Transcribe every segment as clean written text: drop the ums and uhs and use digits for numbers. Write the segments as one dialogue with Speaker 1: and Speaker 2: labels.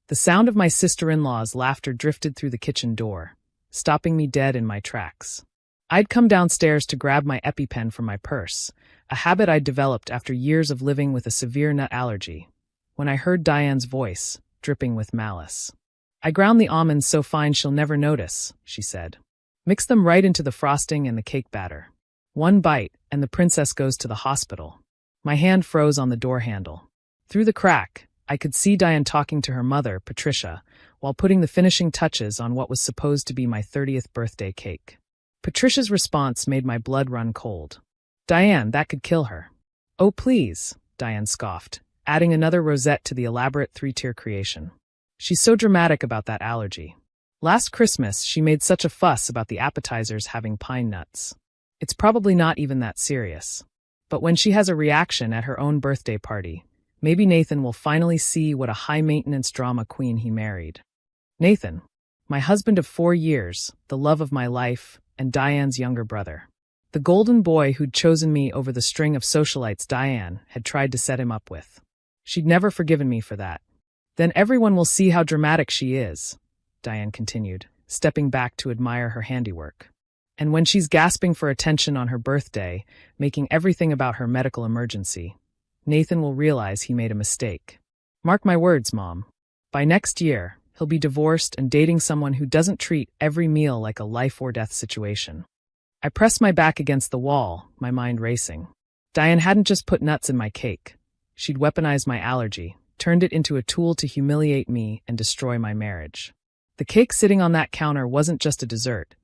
Speaker 1: The sound of my sister-in-law's laughter drifted through the kitchen door, stopping me dead in my tracks. I'd come downstairs to grab my EpiPen from my purse, a habit I'd developed after years of living with a severe nut allergy, when I heard Diane's voice, dripping with malice. "I ground the almonds so fine she'll never notice," she said. "Mix them right into the frosting and the cake batter. One bite, and the princess goes to the hospital." My hand froze on the door handle. Through the crack, I could see Diane talking to her mother, Patricia, while putting the finishing touches on what was supposed to be my 30th birthday cake. Patricia's response made my blood run cold. "Diane, that could kill her." "Oh, please," Diane scoffed, adding another rosette to the elaborate three-tier creation. "She's so dramatic about that allergy. Last Christmas, she made such a fuss about the appetizers having pine nuts. It's probably not even that serious. But when she has a reaction at her own birthday party, maybe Nathan will finally see what a high-maintenance drama queen he married." Nathan, my husband of 4 years, the love of my life, and Diane's younger brother. The golden boy who'd chosen me over the string of socialites Diane had tried to set him up with. She'd never forgiven me for that. "Then everyone will see how dramatic she is," Diane continued, stepping back to admire her handiwork. "And when she's gasping for attention on her birthday, making everything about her medical emergency, Nathan will realize he made a mistake. Mark my words, Mom. By next year, he'll be divorced and dating someone who doesn't treat every meal like a life-or-death situation." I pressed my back against the wall, my mind racing. Diane hadn't just put nuts in my cake. She'd weaponized my allergy, turned it into a tool to humiliate me and destroy my marriage. The cake sitting on that counter wasn't just a dessert.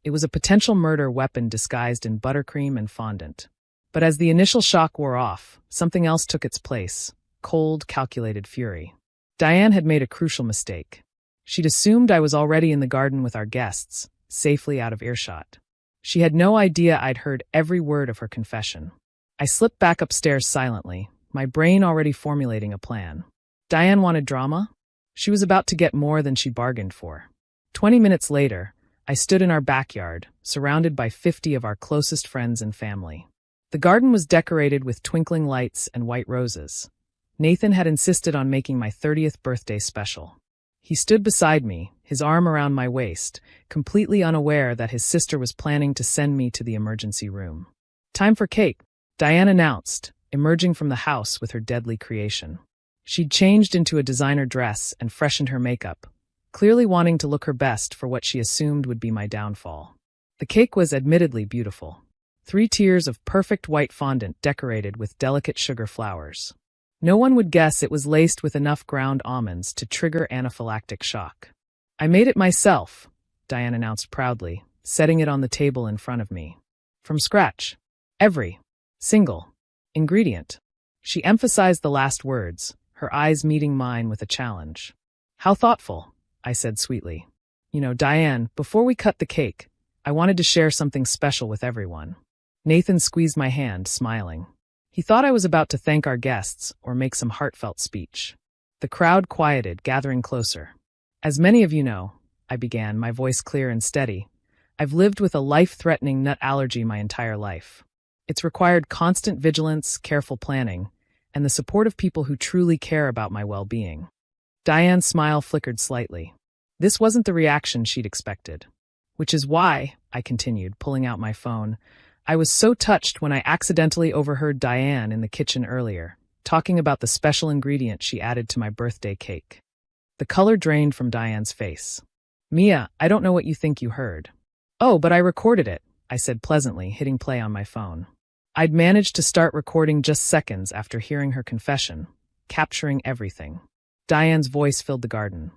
Speaker 1: It was a potential murder weapon disguised in buttercream and fondant. But as the initial shock wore off, something else took its place: cold, calculated fury. Diane had made a crucial mistake. She'd assumed I was already in the garden with our guests, safely out of earshot. She had no idea I'd heard every word of her confession. I slipped back upstairs silently, my brain already formulating a plan. Diane wanted drama? She was about to get more than she bargained for. 20 minutes later, I stood in our backyard, surrounded by 50 of our closest friends and family. The garden was decorated with twinkling lights and white roses. Nathan had insisted on making my 30th birthday special. He stood beside me, his arm around my waist, completely unaware that his sister was planning to send me to the emergency room. "Time for cake," Diane announced, emerging from the house with her deadly creation. She'd changed into a designer dress and freshened her makeup, clearly wanting to look her best for what she assumed would be my downfall. The cake was admittedly beautiful. 3 tiers of perfect white fondant decorated with delicate sugar flowers. No one would guess it was laced with enough ground almonds to trigger anaphylactic shock. "I made it myself," Diane announced proudly, setting it on the table in front of me. "From scratch. Every single ingredient." She emphasized the last words, her eyes meeting mine with a challenge. "How thoughtful," I said sweetly. "You know, Diane, before we cut the cake, I wanted to share something special with everyone." Nathan squeezed my hand, smiling. He thought I was about to thank our guests or make some heartfelt speech. The crowd quieted, gathering closer. "As many of you know," I began, my voice clear and steady, "I've lived with a life-threatening nut allergy my entire life. It's required constant vigilance, careful planning, and the support of people who truly care about my well-being." Diane's smile flickered slightly. This wasn't the reaction she'd expected. "Which is why," I continued, pulling out my phone, "I was so touched when I accidentally overheard Diane in the kitchen earlier, talking about the special ingredient she added to my birthday cake." The color drained from Diane's face. "Mia, I don't know what you think you heard." "Oh, but I recorded it," I said pleasantly, hitting play on my phone. I'd managed to start recording just seconds after hearing her confession, capturing everything. Diane's voice filled the garden.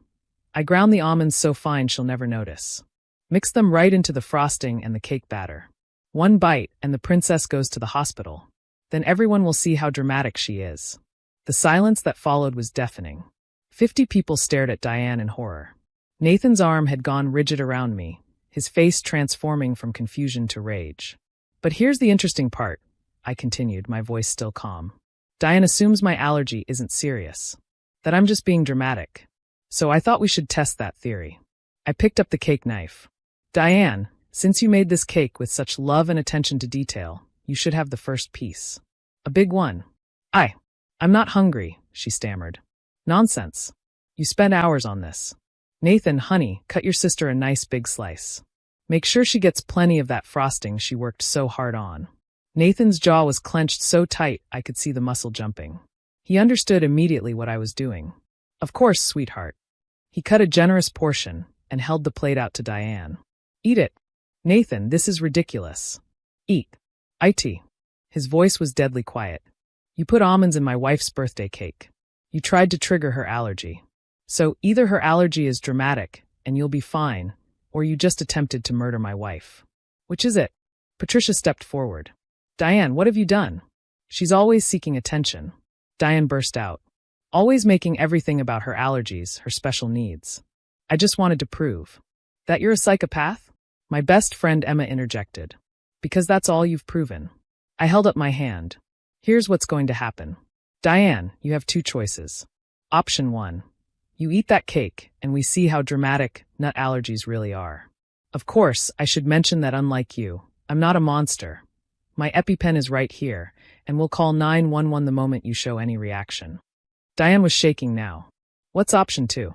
Speaker 1: "I ground the almonds so fine she'll never notice. Mix them right into the frosting and the cake batter. One bite, and the princess goes to the hospital. Then everyone will see how dramatic she is." The silence that followed was deafening. 50 people stared at Diane in horror. Nathan's arm had gone rigid around me, his face transforming from confusion to rage. "But here's the interesting part," I continued, my voice still calm. "Diane assumes my allergy isn't serious, that I'm just being dramatic. So I thought we should test that theory." I picked up the cake knife. "Diane, since you made this cake with such love and attention to detail, you should have the first piece. A big one." I'm not hungry," she stammered. "Nonsense. You spent hours on this. Nathan, honey, cut your sister a nice big slice. Make sure she gets plenty of that frosting she worked so hard on. Nathan's jaw was clenched so tight I could see the muscle jumping. He understood immediately what I was doing. Of course, sweetheart. He cut a generous portion and held the plate out to Diane. Eat it. Nathan, this is ridiculous. Eat. Aita. His voice was deadly quiet. You put almonds in my wife's birthday cake. You tried to trigger her allergy. So either her allergy is dramatic and you'll be fine, or you just attempted to murder my wife. Which is it? Patricia stepped forward. Diane, what have you done? She's always seeking attention. Diane burst out. Always making everything about her allergies, her special needs. I just wanted to prove. That you're a psychopath? My best friend Emma interjected. Because that's all you've proven. I held up my hand. Here's what's going to happen. Diane, you have two choices. Option 1. You eat that cake, and we see how dramatic nut allergies really are. Of course, I should mention that unlike you, I'm not a monster. My EpiPen is right here, and we'll call 911 the moment you show any reaction. Diane was shaking now. What's option 2?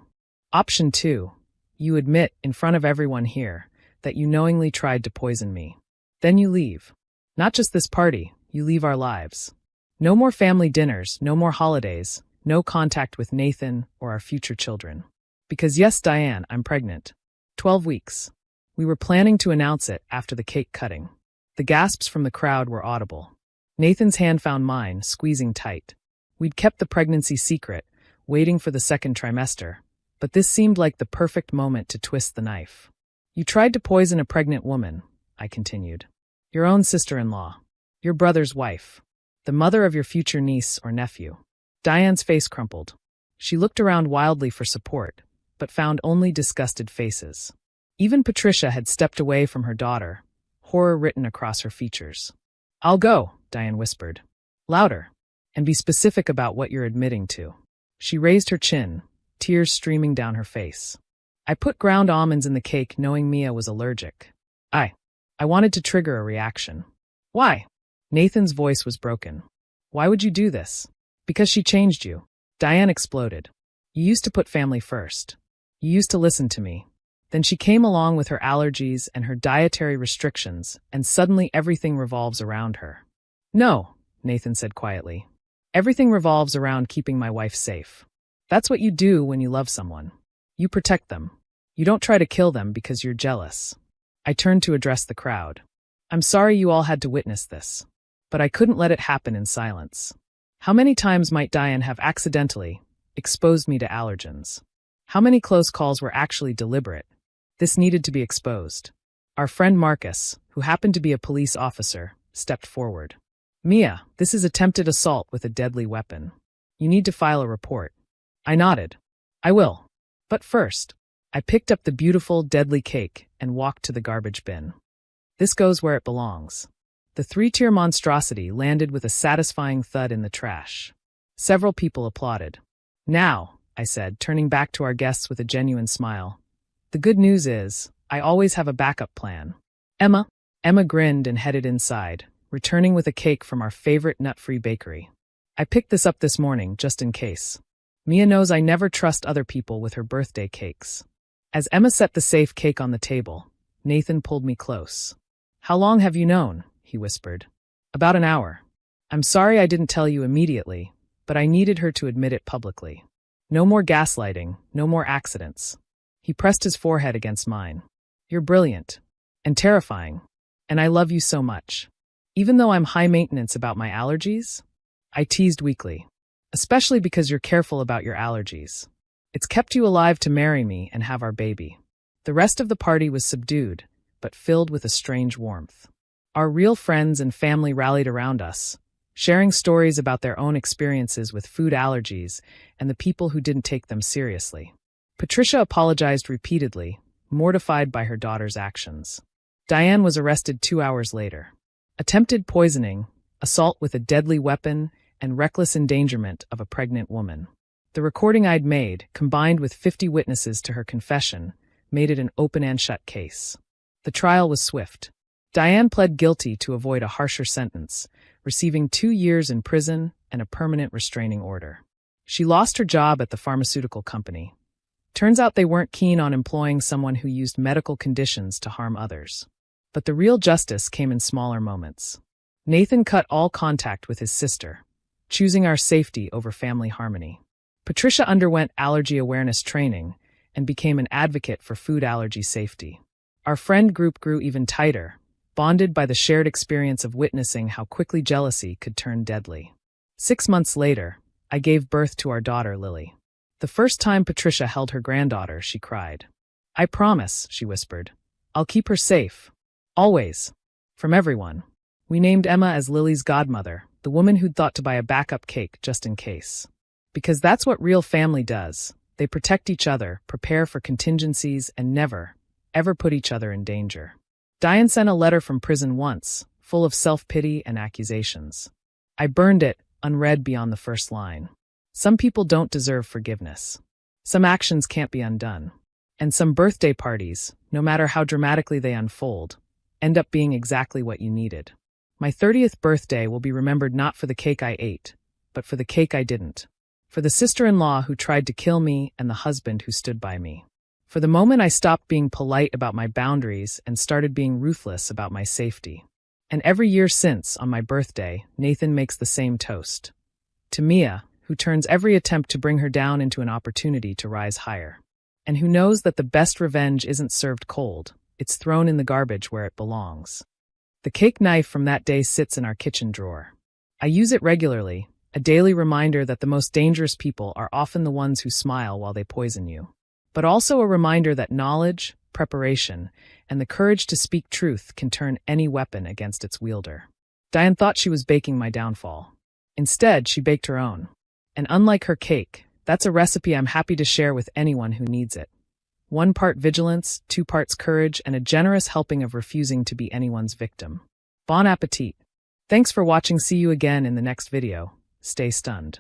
Speaker 1: Option 2. You admit, in front of everyone here, that you knowingly tried to poison me. Then you leave. Not just this party, you leave our lives. No more family dinners, no more holidays, no contact with Nathan or our future children. Because yes, Diane, I'm pregnant. 12 weeks. We were planning to announce it after the cake cutting. The gasps from the crowd were audible. Nathan's hand found mine, squeezing tight. We'd kept the pregnancy secret, waiting for the second trimester, but this seemed like the perfect moment to twist the knife. You tried to poison a pregnant woman, I continued. Your own sister-in-law. Your brother's wife. The mother of your future niece or nephew. Diane's face crumpled. She looked around wildly for support, but found only disgusted faces. Even Patricia had stepped away from her daughter, horror written across her features. I'll go, Diane whispered. Louder. And be specific about what you're admitting to. She raised her chin, tears streaming down her face. I put ground almonds in the cake knowing Mia was allergic. I wanted to trigger a reaction. Why? Nathan's voice was broken. Why would you do this? Because she changed you. Diane exploded. You used to put family first. You used to listen to me. Then she came along with her allergies and her dietary restrictions, and suddenly everything revolves around her. No, Nathan said quietly. Everything revolves around keeping my wife safe. That's what you do when you love someone. You protect them. You don't try to kill them because you're jealous. I turned to address the crowd. I'm sorry you all had to witness this. But I couldn't let it happen in silence. How many times might Diane have accidentally exposed me to allergens? How many close calls were actually deliberate? This needed to be exposed. Our friend Marcus, who happened to be a police officer, stepped forward. Mia, this is attempted assault with a deadly weapon. You need to file a report. I nodded. I will. But first, I picked up the beautiful, deadly cake and walked to the garbage bin. This goes where it belongs. The 3-tier monstrosity landed with a satisfying thud in the trash. Several people applauded. Now, I said, turning back to our guests with a genuine smile. The good news is, I always have a backup plan. Emma grinned and headed inside, returning with a cake from our favorite nut-free bakery. I picked this up this morning, just in case. Mia knows I never trust other people with her birthday cakes. As Emma set the safe cake on the table, Nathan pulled me close. How long have you known? He whispered. About an hour. I'm sorry I didn't tell you immediately, but I needed her to admit it publicly. No more gaslighting, no more accidents. He pressed his forehead against mine. You're brilliant. And terrifying. And I love you so much. Even though I'm high maintenance about my allergies? I teased weakly. Especially because you're careful about your allergies. It's kept you alive to marry me and have our baby. The rest of the party was subdued, but filled with a strange warmth. Our real friends and family rallied around us, sharing stories about their own experiences with food allergies and the people who didn't take them seriously. Patricia apologized repeatedly, mortified by her daughter's actions. Diane was arrested 2 hours later. Attempted poisoning, assault with a deadly weapon, and reckless endangerment of a pregnant woman. The recording I'd made, combined with 50 witnesses to her confession, made it an open and shut case. The trial was swift. Diane pled guilty to avoid a harsher sentence, receiving 2 years in prison and a permanent restraining order. She lost her job at the pharmaceutical company. Turns out they weren't keen on employing someone who used medical conditions to harm others. But the real justice came in smaller moments. Nathan cut all contact with his sister, choosing our safety over family harmony. Patricia underwent allergy awareness training and became an advocate for food allergy safety. Our friend group grew even tighter, bonded by the shared experience of witnessing how quickly jealousy could turn deadly. 6 months later, I gave birth to our daughter, Lily. The first time Patricia held her granddaughter, she cried. "I promise," she whispered. "I'll keep her safe. Always. From everyone." We named Emma as Lily's godmother, the woman who'd thought to buy a backup cake just in case. Because that's what real family does. They protect each other, prepare for contingencies, and never, ever put each other in danger. Diane sent a letter from prison once, full of self-pity and accusations. I burned it, unread beyond the first line. Some people don't deserve forgiveness. Some actions can't be undone. And some birthday parties, no matter how dramatically they unfold, end up being exactly what you needed. My 30th birthday will be remembered not for the cake I ate, but for the cake I didn't. For the sister-in-law who tried to kill me and the husband who stood by me. For the moment I stopped being polite about my boundaries and started being ruthless about my safety. And every year since, on my birthday, Nathan makes the same toast. To Mia, who turns every attempt to bring her down into an opportunity to rise higher. And who knows that the best revenge isn't served cold, it's thrown in the garbage where it belongs. The cake knife from that day sits in our kitchen drawer. I use it regularly, a daily reminder that the most dangerous people are often the ones who smile while they poison you. But also a reminder that knowledge, preparation, and the courage to speak truth can turn any weapon against its wielder. Diane thought she was baking my downfall. Instead, she baked her own. And unlike her cake, that's a recipe I'm happy to share with anyone who needs it. 1 part vigilance, 2 parts courage, and a generous helping of refusing to be anyone's victim. Bon appetit! Thanks for watching. See you again in the next video. Stay stunned.